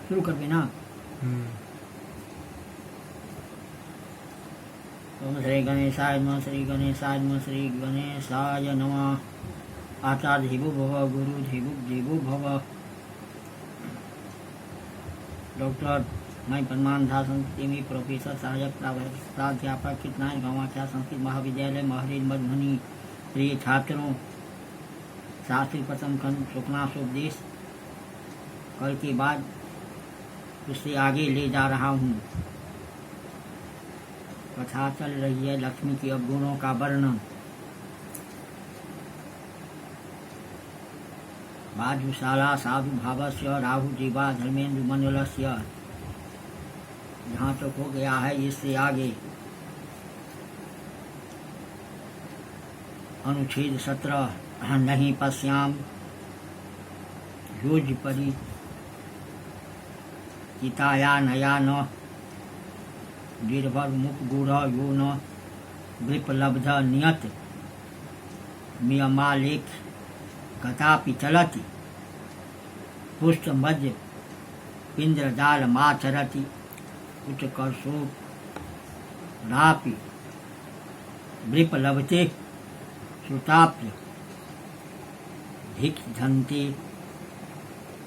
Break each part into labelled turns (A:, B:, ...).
A: शुरू कर देना। ओम श्री गणेशाय नमः, श्री गणेशाय नमः, श्री गणेशाय नमः। आचार्य देवो भव, गुरु देवो भव। डॉक्टर मैं परमानंदा संस्कृति में प्रोफेसर सहायक प्राध्यापक कितनायन गवाख्या संस्कृत महाविद्यालय महरीज मधुबनी। प्रिय छात्रों, शास्त्री प्रथम खंड शुक्लाशोपदेश कल के बाद उससे आगे ले जा रहा हूँ। कथा चल रही है लक्ष्मी के अवगुणों का वर्णन। बाजुशाला साधु भावस्य राहु जीवा धर्मेन्द्र मंडलस्य। जहाँ तक हो गया है इससे आगे अनुच्छेद 17 नहीं पश्याम योज परि चिताया नया न गिरभर मुख गुढ़ यो न विपलब्ध नियत मियमालेख कथापि चलति पुष्ट मध्य पिंद्रजाल माचरति उत्कर्षो रापि विपलभते श्रुताप्य धिक्धन्ते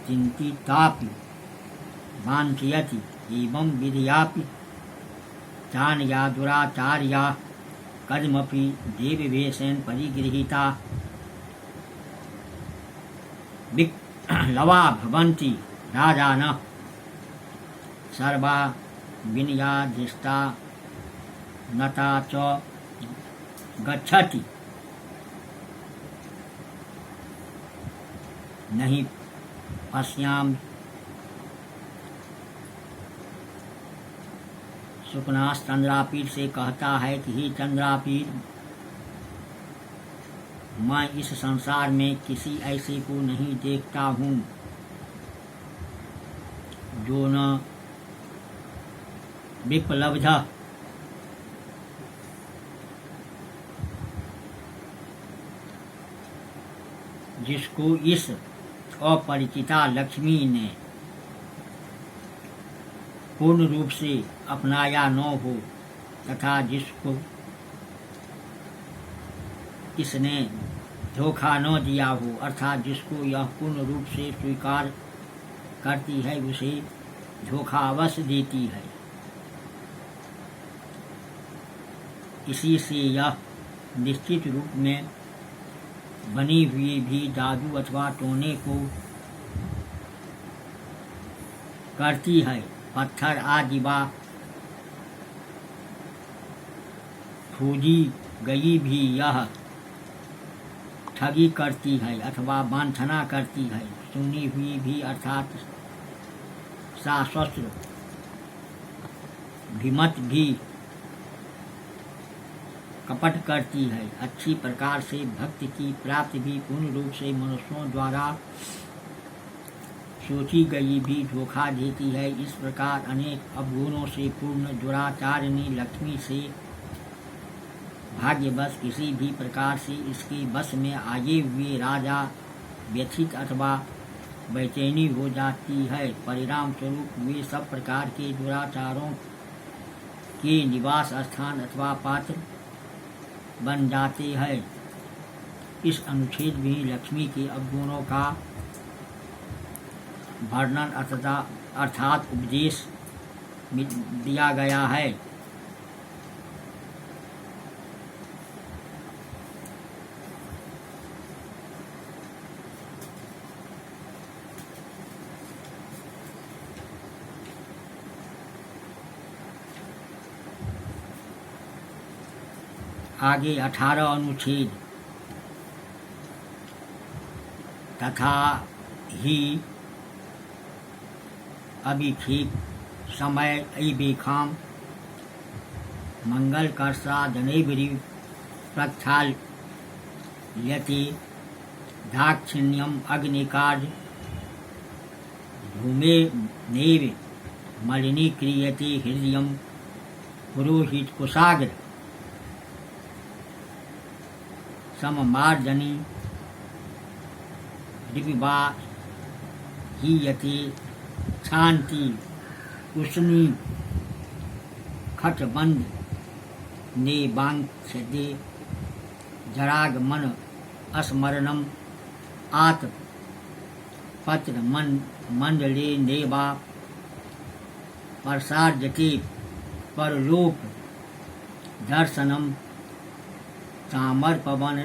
A: चिन्तितापि वाञ्छयति एवं विधियापि चान्या दुराचार्या कर्मपि देववेशेन परिगृहीता लवा भवन्ति राजानः सर्वा विनयाधिष्ठा नता च गच्छति नहीं पश्याम। सुकनास चंद्रापीठ से कहता है कि ही चंद्रापीठ, मैं इस संसार में किसी ऐसे को नहीं देखता हूँ जो न विपलब्ध जिसको इस अपरिचिता लक्ष्मी ने पूर्ण रूप से अपनाया न हो तथा जिसको इसने धोखा न दिया हो, अर्थात जिसको यह पूर्ण रूप से स्वीकार करती है उसे धोखा अवश्य देती है। इसी से यह निश्चित रूप में बनी हुई भी जादू अथवा टोने को करती है। पत्थर आदि व फूजी गई भी यह ठगी करती है अथवा वांछना करती है। सुनी हुई भी अर्थात सशस्त्र भिमत भी कपट करती है। अच्छी प्रकार से भक्ति की प्राप्ति भी पूर्ण रूप से मनुष्यों द्वारा सोची गई भी धोखा देती है। इस प्रकार अनेक अवगुणों से पूर्ण दुराचारिणी लक्ष्मी से भाग्यवश किसी भी प्रकार से इसके वश में आए हुए राजा व्यथित अथवा बेचैनी हो जाती है। परिणाम स्वरूप वे सब प्रकार के दुराचारों के निवास स्थान अथवा पात्र बन जाते हैं। इस अनुच्छेद में लक्ष्मी के अवगुणों का वर्णन अर्थात उपदेश दिया गया है। आगे 18 अनुच्छेद तथा ही अभिखेप समय बेखाम मंगल कर्षा जनेवरी प्रक्षाल्यते दाक्षिण्यम अग्निकार्य धूमे नेव मलिनी क्रियते हृदयम पुरोहित कुशाग्र सममार्जनी दिव्यवा हीयते छांति कुशनी खटबंद ने बांक्षदे जरागमन स्मरणम आत पत्र मंडले नेवा प्रसार्यते परलोक दर्शनम सामर्पवन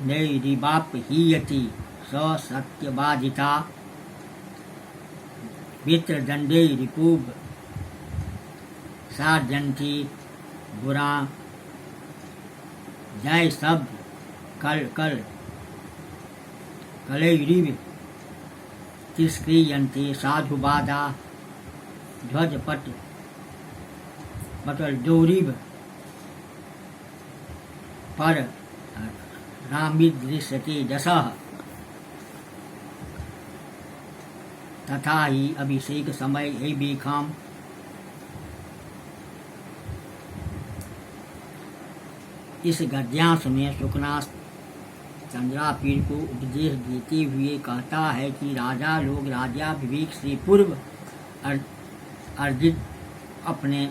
A: नैरिवापहीयति स सत्यवादिता मित्रदंडे रिपूब सार्जंती बुरा जय शब्द कल कल कलैरिव तिष्क्रियन्ते साधुवादा ध्वजपट पटल डोरिव पर रामिदृश्यते दशः तथा ही अभिषेक समय ही बेखाम इस गद्यांश में शुकनाथ चंद्रापीड़ को उपदेश देते हुए कहता है कि राजा लोग राज्याभिषेक से पूर्व अर्जित अपने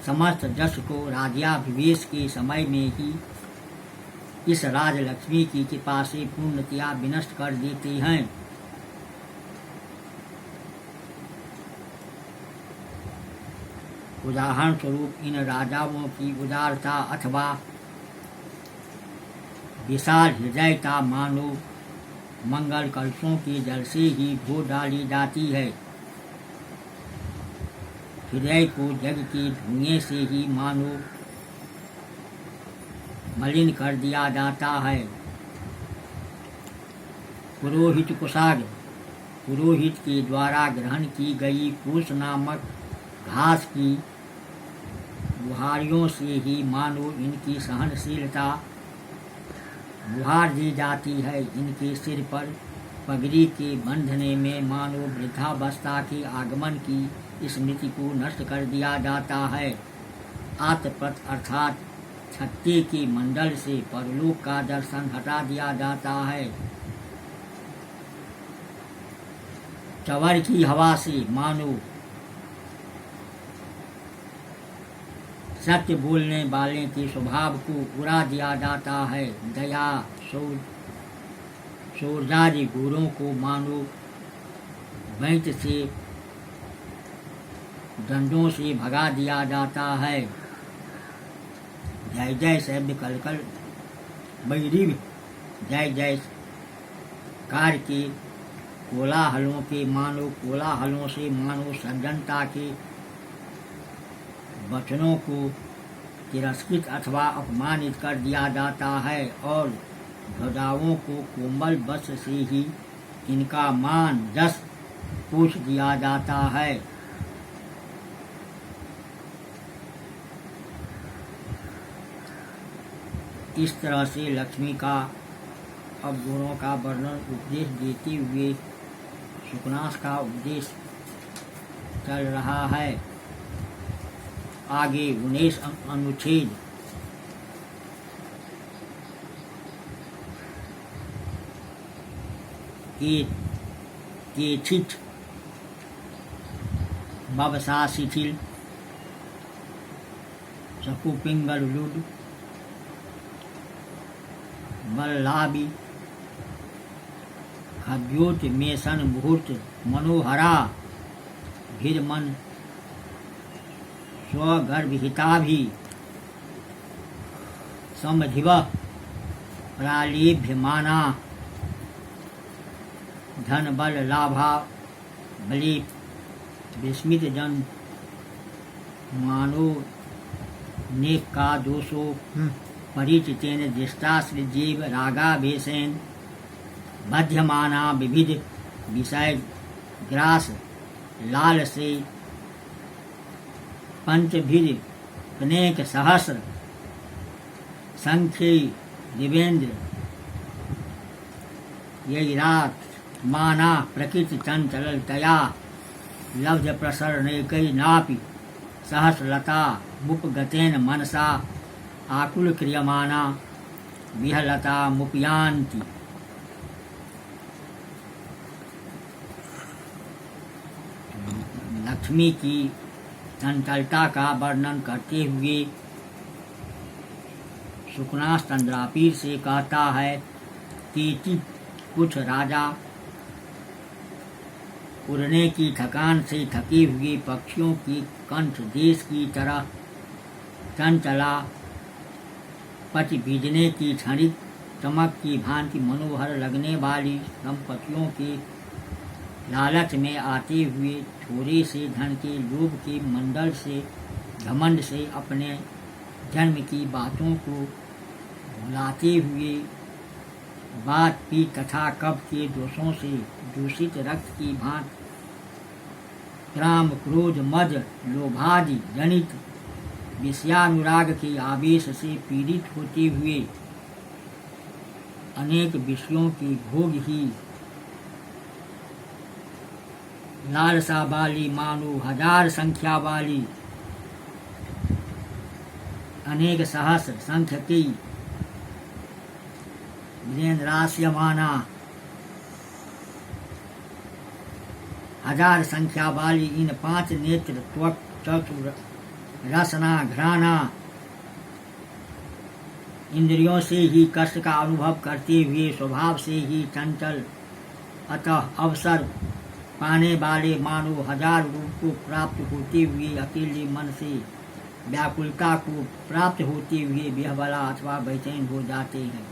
A: समस्त जश को राज्याभिषेक के समय में ही इस राजलक्ष्मी की कृपा से पूर्णतया विनष्ट कर देते हैं। उदाहरण स्वरूप इन राजाओं की उदारता अथवा विशाल हृदयता मानो मंगल कलशों के जल से ही धो डाली जाती है। हृदय को जग के धुएं से ही मानो मलिन कर दिया जाता है। पुरोहित कुशाग्र पुरोहित के द्वारा ग्रहण की गई कुश नामक घास की बुहारियों से ही मानो इनकी सहनशीलता बुहार दी जाती है। इनके सिर पर पगड़ी के बंधने में मानो वृद्धावस्था के आगमन की स्मृति को नष्ट कर दिया जाता है। आतपत अर्थात छत्ते के मंडल से परलोक का दर्शन हटा दिया जाता है। चवर की हवा से मानो सत्य बोलने वाले के स्वभाव को उड़ा दिया जाता है। दया शौर्यादि गुणों को मानो बैंत से डंडों से भगा दिया जाता है। जय जय शब्द कलकल बैरी जय जय कार के कोलाहलों के मानो कोलाहलों से मानो सज्जनता के वचनों को तिरस्कृत अथवा अपमानित कर दिया जाता है और ध्वजाओं को कोमल वस्त्र से ही इनका मान जस पूछ दिया जाता है। इस तरह से लक्ष्मी का अवगुणों का वर्णन उपदेश देते हुए शुकनाथ का उपदेश चल रहा है। आगे 19 अनुच्छेद केचित् बवसा शिथिल सकुपिंगलुड बल्लाबी खद्योत मेसन मुहूर्त मनोहरा भीरमन स्वगर्भिता भी समधिव प्रालेभ्यमाना धन बल लाभा बलि विस्मित जन मानो नेक का दोषो परिचितेन दृष्टाश्रजीव रागाभेसेन बध्यमाना विविध विषय ग्रास लाल से पंचभिर अनेक सहस्र संख्य दिवेंद्र यही रात माना प्रकृति चंचलतया लब्ध प्रसरणैकै नापि सहस्रलता मुपगतेन मनसा आकुल क्रियमाना विहलता मुपयान्ति। लक्ष्मी की चंचलता का वर्णन करते हुए सुकनास चंद्रापीर से कहता है कि कुछ राजा उड़ने की थकान से थके हुए पक्षियों की कंठ देश की तरह चंचला पच बीजने की क्षणिक चमक की भांति मनोहर लगने वाली संपत्तियों के लालच में आते हुए थोड़े से धन के लोभ के मंडल से घमंड से अपने जन्म की बातों को भुलाते हुए बात पी तथा कब के दोषों से दूषित रक्त की भांति काम क्रोध मद लोभादि जनित विषयानुराग के आवेश से पीड़ित होते हुए अनेक विषयों की भोग ही लालसा वाली मानो हजार संख्या वाली अनेक सहस्र संख्य की वीरेंद्रास्यमाना हजार संख्या वाली इन 5 नेत्र त्वक चतुर रसना घ्राणा इंद्रियों से ही कष्ट का अनुभव करते हुए स्वभाव से ही चंचल अतः अवसर पाने वाले मानो हजार रूप को प्राप्त होते हुए अकेले मन से व्याकुलता को प्राप्त होते हुए बेहबला अथवा बेचैन हो जाते हैं।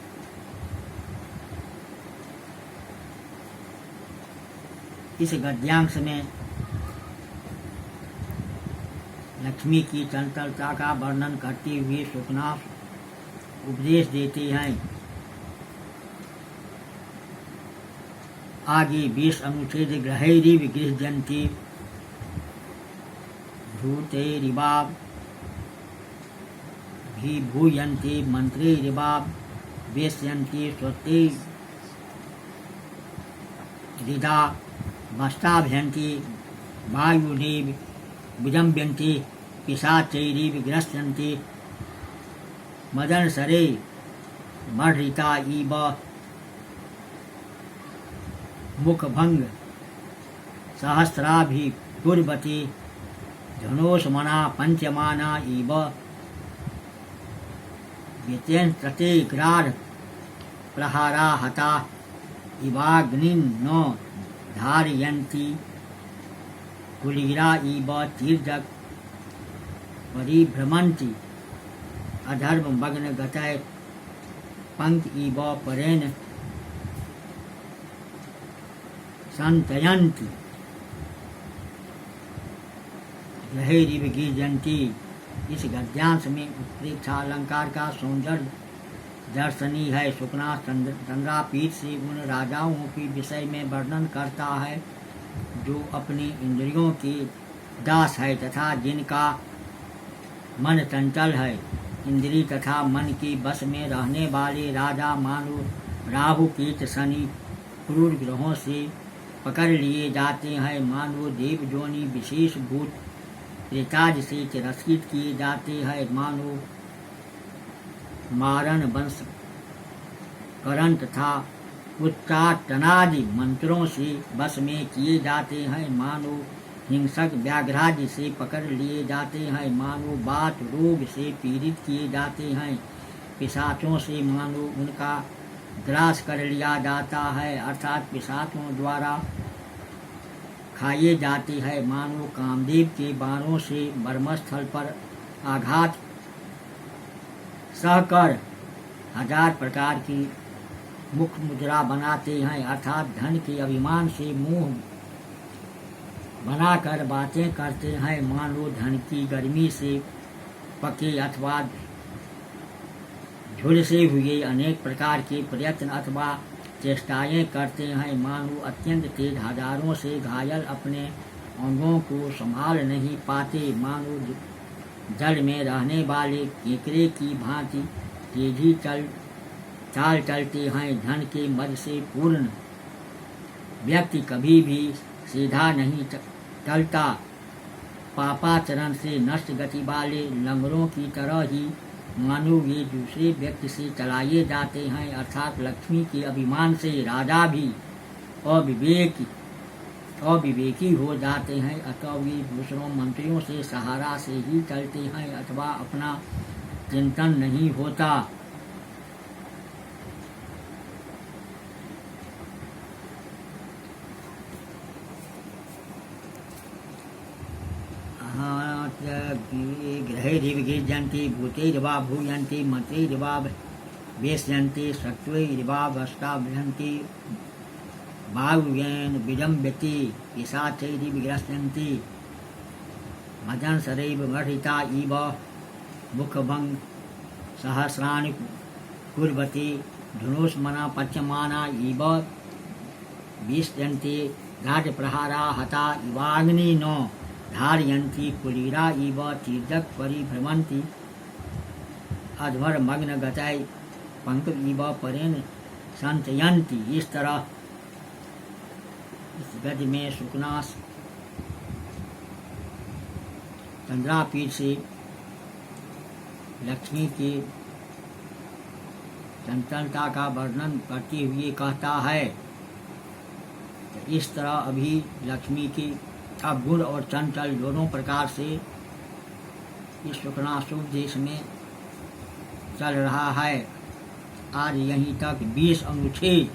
A: इस गद्यांश में लक्ष्मी की चंचलता का वर्णन करते हुए सुकनास उपदेश देते हैं। आगे 20 अनुच्छेद ग्रहैरिव गृह्यन्ति भूतैरिवाव भूयन्ति मंत्रैरिवाव वेश्यन्ति स्वत्यै हृदा वस्ताभ्यन्ति वायुनेव विजम्ब्यन्ति पिशाचैरिव ग्रस्यन्ति मदनसरे मर्हिता इव मुखभंग सहस्राभिकुर्वती धनुष्मना पंचमाना इव वित्यंतते ग्राढ़ प्रहारा हता इवाग्निं न धारयन्ति कुलीरा इव तीर्जक परिभ्रमन्ति अधर्ममग्न गतय पंक इव परेण संतयन्ति ग्रहैरिव गीर्यन्ति। इस गद्यांश में उत्प्रेक्षा अलंकार का सौंदर्य दर्शनीय है। सुकनास चंद्रापीठ से उन राजाओं के विषय में वर्णन करता है जो अपनी इंद्रियों के दास है तथा जिनका मन चंचल है। इंद्रिय तथा मन के बस में रहने वाले राजा मानो राहु कीट शनि क्रूर ग्रहों से पकड़ लिए जाते हैं। मानो देव जोनि विशेष भूत प्रेताज से तिरस्कृत किए जाते हैं। मानो मारण वंश करण तथा उच्चाटनादि मंत्रों से बस में किए जाते हैं। मानो हिंसक व्याघ्रादि से पकड़ लिए जाते हैं। मानो बात रोग से पीड़ित किए जाते हैं। पिशाचों से मानो उनका ग्रास कर लिया जाता है अर्थात पिशाचों द्वारा खाए जाते हैं। मानो कामदेव के बाणों से मर्मस्थल पर आघात सहकर 1000 प्रकार की मुख मुद्रा बनाते हैं अर्थात धन के अभिमान से मुंह बनाकर बातें करते हैं। मानो धन की गर्मी से पके अथवा झुलसे हुए अनेक प्रकार के प्रयत्न अथवा चेष्टाएं करते हैं। मानो अत्यंत तेज हजारों से घायल अपने अंगों को संभाल नहीं पाते। मानो जल में रहने वाले केकरे की भांति तेजी चाल चलते हैं। धन के मद से पूर्ण व्यक्ति कभी भी सीधा नहीं चलता। पापाचरण से नष्ट गति वाले लंगरों की तरह ही मानो ये दूसरे व्यक्ति से चलाए जाते हैं अर्थात लक्ष्मी के अभिमान से राजा भी अविवेक अविवेकी हो जाते हैं, अथवा वे दूसरों मंत्रियों से सहारा से ही चलते हैं, अथवा अपना चिंतन नहीं होता। गृहैरिवगीर्यन्ति भूतैर्वा भूयन्ति मत्रैर्वा वेश्यन्ति सत्त्वैर्वा वस्ताभ्यन्ति वायुव्येन विजम्बति पिशाचैर्विग्रस्यन्ति मदंसरैव मर्हिता इव मुखभंग सहस्राणि कुर्वति धनुष्मना पच्यमाना इव विष्यन्ति राजप्रहारा हता इवाग्नि न धारयन्ति कुलीरा इव तीर्जक परिभ्रमन्ति अध्वर मग्न गतै पंकज इव परेण संचयन्ति। इस तरह इस गद्य में शुकनास चंद्रापीठ से लक्ष्मी की चंचलता का वर्णन करते हुए कहता है, इस तरह अभी लक्ष्मी की अवगुण और चंचल दोनों प्रकार से इस शुकनासुर देश में चल रहा है। आज यहीं तक 20 अनुच्छेद